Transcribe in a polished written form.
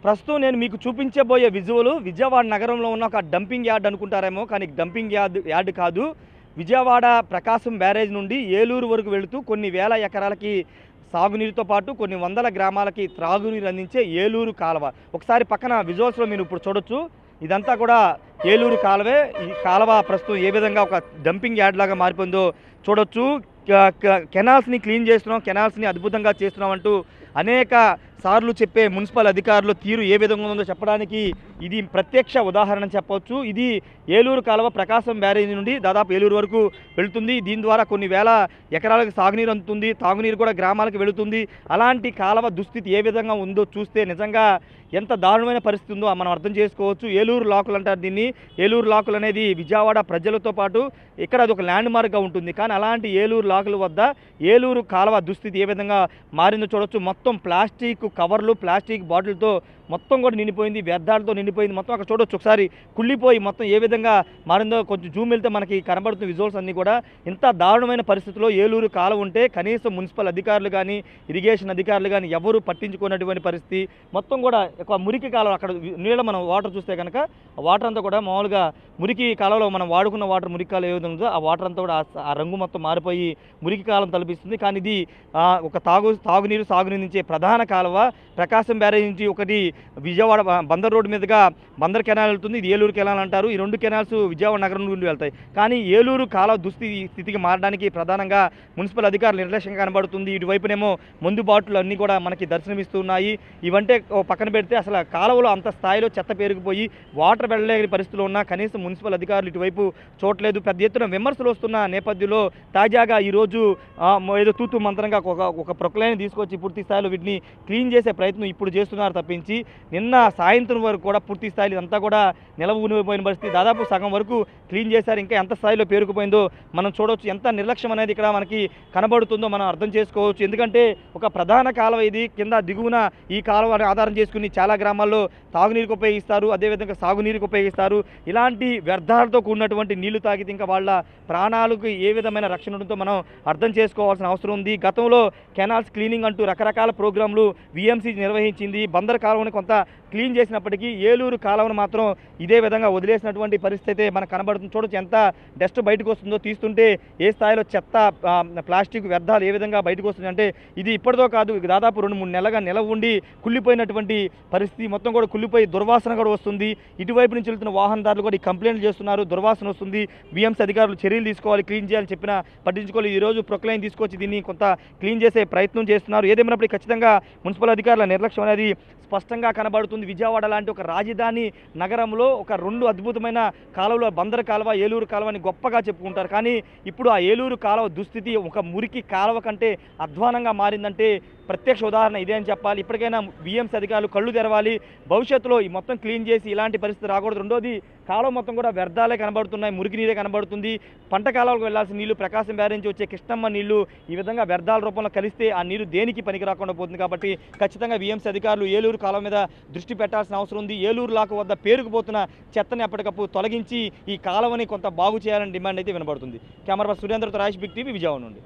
ప్రస్తుతం నేను మీకు చూపించబోయే విజువల్ విజయవాడ నగరంలో ఉన్న ఒక డంపింగ్ యార్డ్ అనుకుంటారేమో, కానీ డంపింగ్ యార్డ్ కాదు. విజయవాడ ప్రకాశం బ్యారేజ్ నుండి ఏలూరు వరకు వెళుతూ కొన్ని వేల ఎకరాలకి సాగునీరుతో పాటు కొన్ని వందల గ్రామాలకి త్రాగునీరు అందించే ఏలూరు కాలువ. ఒకసారి పక్కన విజువల్స్లో మీరు ఇప్పుడు చూడొచ్చు. ఇదంతా కూడా ఏలూరు కాలువే. ఈ కాలువ ప్రస్తుతం ఏ విధంగా ఒక డంపింగ్ యార్డ్ లాగా మారిపోయిందో చూడొచ్చు. కెనాల్స్ని క్లీన్ చేస్తున్నాం, కెనాల్స్ని అద్భుతంగా చేస్తున్నాం అంటూ అనేక సార్లు చెప్పే మున్సిపల్ అధికారుల తీరు ఏ విధంగా ఉందో చెప్పడానికి ఇది ప్రత్యక్ష ఉదాహరణ చెప్పవచ్చు. ఇది ఏలూరు కాలువ ప్రకాశం బ్యారేజీ నుండి దాదాపు ఏలూరు వరకు వెళుతుంది. దీని ద్వారా కొన్ని వేల ఎకరాలకు సాగునీరు అందుతుంది, తాగునీరు కూడా గ్రామాలకు వెళుతుంది. అలాంటి కాలువ దుస్థితి ఏ విధంగా ఉందో చూస్తే నిజంగా ఎంత దారుణమైన పరిస్థితి ఉందో మనం అర్థం చేసుకోవచ్చు. ఏలూరు లాకులు అంటారు దీన్ని. ఏలూరు లాకులు అనేది విజయవాడ ప్రజలతో పాటు ఇక్కడ అది ఒక ల్యాండ్ మార్క్గా ఉంటుంది. కానీ అలాంటి ఏలూరు లాకుల వద్ద ఏలూరు కాలువ దుస్థితి ఏ విధంగా మారిందో చూడొచ్చు. మొత్తం ప్లాస్టిక్ కవర్లు, ప్లాస్టిక్ బాటిల్తో మొత్తం కూడా నిండిపోయింది, వ్యర్థాలతో నిండిపోయింది. మొత్తం అక్కడ చూడొచ్చు ఒకసారి, కుళ్ళిపోయి మొత్తం ఏ విధంగా మారిందో కొంచెం జూమ్ వెళ్తే మనకి కనబడుతున్న విజువల్స్ అన్నీ కూడా. ఇంత దారుణమైన పరిస్థితిలో ఏలూరు కాలువ ఉంటే కనీసం మున్సిపల్ అధికారులు కానీ ఇరిగేషన్ అధికారులు కానీ ఎవరు పట్టించుకున్నటువంటి పరిస్థితి. మొత్తం కూడా ఒక మురికి కాలువ, అక్కడ నీళ్ళ మనం వాటర్ చూస్తే కనుక ఆ వాటర్ అంతా కూడా మామూలుగా మురికి కాలంలో మనం వాడుకున్న వాటర్ మురికి కాలం ఏ విధంగా ఉందో ఆ వాటర్ అంతా కూడా ఆ రంగు మొత్తం మారిపోయి మురికి కాలం తలపిస్తుంది. కానీ ఇది ఒక తాగునీరు సాగునీరించే ప్రధాన కాలువ. ప్రకాశం బ్యారేజ్ నుంచి ఒకటి విజయవాడ బందర్ రోడ్డు మీదుగా బందర్ కెనాల్ వెళ్తుంది, ఇది ఏలూరు కెనాల్ అంటారు. ఈ రెండు కెనాల్స్ విజయవాడ నగరం నుండి వెళ్తాయి. కానీ ఏలూరు కాలువ స్థితికి మారడానికి ప్రధానంగా మున్సిపల్ అధికారులు నిర్లక్ష్యం కనబడుతుంది. ఇటువైపునేమో మందు బాటిల్ అన్నీ కూడా మనకి దర్శనమిస్తున్నాయి. ఇవంటే పక్కన పెడితే అసలు కాలువలో అంత స్థాయిలో చెత్త పేరుకుపోయి వాటర్ వెళ్ళలేని పరిస్థితుల్లో ఉన్నా కనీసం మున్సిపల్ అధికారులు ఇటువైపు చూడలేదు. పెద్ద ఎత్తున విమర్శలు వస్తున్న నేపథ్యంలో తాజాగా ఈరోజు ఏదో తూతు మంత్రంగా ఒక ప్రొక్లైన్ తీసుకొచ్చి పూర్తి స్థాయిలో వీటిని క్లీన్ చేసే ప్రయత్నం ఇప్పుడు చేస్తున్నారు తప్పించి నిన్న సాయంత్రం వరకు కూడా పూర్తి స్థాయిలో అంతా కూడా నిలవూనిపోయిన పరిస్థితి. దాదాపు సగం వరకు క్లీన్ చేశారు. ఇంకా ఎంత స్థాయిలో పేరుకుపోయిందో మనం చూడవచ్చు. ఎంత నిర్లక్ష్యం అనేది ఇక్కడ మనకి కనబడుతుందో మనం అర్థం చేసుకోవచ్చు. ఎందుకంటే ఒక ప్రధాన కాలువ ఇది. కింద దిగువన ఈ కాలువని ఆధారం చేసుకుని చాలా గ్రామాల్లో తాగునీరుకు ఉపయోగిస్తారు, అదేవిధంగా సాగునీరుకు ఉపయోగిస్తారు. ఇలాంటి వ్యర్థాలతో కూడినటువంటి నీళ్లు తాగితే ఇంకా వాళ్ళ ప్రాణాలకు ఏ విధమైన రక్షణ ఉంటుందో మనం అర్థం చేసుకోవాల్సిన అవసరం ఉంది. గతంలో కెనాల్స్ క్లీనింగ్ అంటూ రకరకాల ప్రోగ్రాంలు విఎంసీ నిర్వహించింది. బందర్ కాలువని కొంత క్లీన్ చేసినప్పటికీ ఏలూరు కాలువను మాత్రం ఇదే విధంగా వదిలేసినటువంటి పరిస్థితి మనకు కనబడుతుంది. చూడొచ్చు ఎంత డస్ట్ బయటకు వస్తుందో, తీస్తుంటే ఏ స్థాయిలో చెత్త ప్లాస్టిక్ వ్యర్థాలు ఏ విధంగా బయటకు వస్తుంది అంటే ఇది ఇప్పటితో కాదు, దాదాపు 2-3 నెలలుగా నిలవ ఉండి కుళ్ళిపోయినటువంటి పరిస్థితి. మొత్తం కూడా కుళ్ళిపోయి దుర్వాసన కూడా వస్తుంది. ఇటువైపు నుంచి వెళ్తున్న వాహనదారులు కూడా ఈ కంప్లైంట్లు చేస్తున్నారు, దుర్వాసన వస్తుంది. బిఎంసీ అధికారులు చర్యలు తీసుకోవాలి, క్లీన్ చేయాలని చెప్పినా పట్టించుకోవాలి. ఈరోజు ప్రొక్లైన్ తీసుకొచ్చి దీన్ని కొంత క్లీన్ చేసే ప్రయత్నం చేస్తున్నారు. ఏదేమైనప్పటికీ ఖచ్చితంగా మున్సిపల్ అధికారుల నిర్లక్ష్యం అనేది స్పష్టంగా కనబడుతుంది. విజయవాడ లాంటి ఒక రాజధాని నగరంలో ఒక 2 అద్భుతమైన కాలువలు, బందర్ కాలువ, ఏలూరు కాలువ అని గొప్పగా చెప్పుకుంటారు. కానీ ఇప్పుడు ఆ ఏలూరు కాలువ దుస్థితి ఒక మురికి కాలువ కంటే అధ్వానంగా మారిందంటే ప్రత్యక్ష ఉదాహరణ ఇదే అని చెప్పాలి. ఇప్పటికైనా బిఎంసీ అధికారులు కళ్ళు తెరవాలి. భవిష్యత్తులో ఈ మొత్తం క్లీన్ చేసి ఇలాంటి పరిస్థితి రాకూడదు. రెండోది, కాలువ మొత్తం కూడా వ్యర్థాలే కనబడుతున్నాయి, మురికి నీరే కనబడుతుంది. పంట కాలువలకు వెళ్లాల్సిన నీళ్లు, ప్రకాశం బ్యారేజ్ నుంచి వచ్చే కృష్ణమ్మ నీళ్లు ఈ విధంగా వ్యర్థాల రూపంలో కలిస్తే ఆ నీరు దేనికి పనికి రాకుండా పోతుంది. కాబట్టి ఖచ్చితంగా బిఎంసీ అధికారులు ఏలూరు కాలువ మీద దృష్టి పెట్టాల్సిన అవసరం ఉంది. ఏలూరు లాకు వద్ద పేరుకుపోతున్న చెత్తని ఎప్పటికప్పుడు తొలగించి ఈ కాలువని కొంత బాగు చేయాలని డిమాండ్ అయితే వినబడుతుంది. కెమెరా సురేంద్రతో రాజేష్, బిగ్ టీవీ, విజయవాడ నుండి.